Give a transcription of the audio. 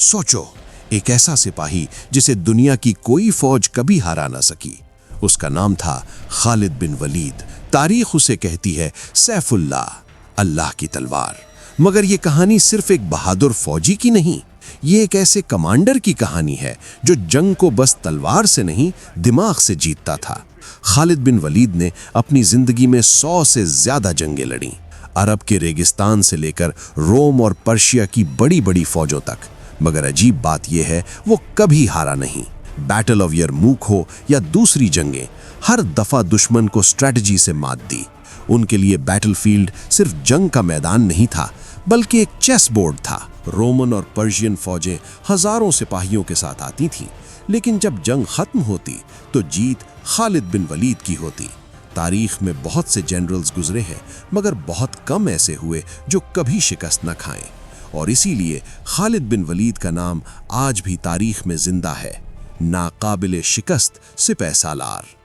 सोचो, एक ऐसा सिपाही जिसे दुनिया की कोई फौज कभी हरा ना सकी। उसका नाम था खालिद बिन वलीद। तारीख उसे कहती है सैफुल्लाह, अल्लाह की तलवार। मगर ये कहानी सिर्फ एक बहादुर फौजी की नहीं, ये एक ऐसे कमांडर की कहानी है जो जंग को बस तलवार से नहीं, दिमाग से जीतता था। खालिद बिन वलीद ने अपनी जिंदगी में 100 से ज्यादा जंगें लड़ी, अरब के रेगिस्तान से लेकर रोम और पर्शिया की बड़ी बड़ी फौजों तक। मगर अजीब बात यह है, वो कभी हारा नहीं। बैटल ऑफ यरमूक हो या दूसरी जंगें, हर दफा दुश्मन को स्ट्रेटजी से मात दी। उनके लिए बैटलफील्ड सिर्फ जंग का मैदान नहीं था, बल्कि एक चेस बोर्ड था। रोमन और पर्शियन फौजें हजारों सिपाहियों के साथ आती थीं, लेकिन जब जंग खत्म होती तो जीत खालिद बिन वलीद की होती। तारीख में बहुत से जनरल्स गुजरे हैं, मगर बहुत कम ऐसे हुए जो कभी शिकस्त न खाएं। और इसीलिए खालिद बिन वलीद का नाम आज भी तारीख में जिंदा है, नाकाबिले शिकस्त सिपह सालार।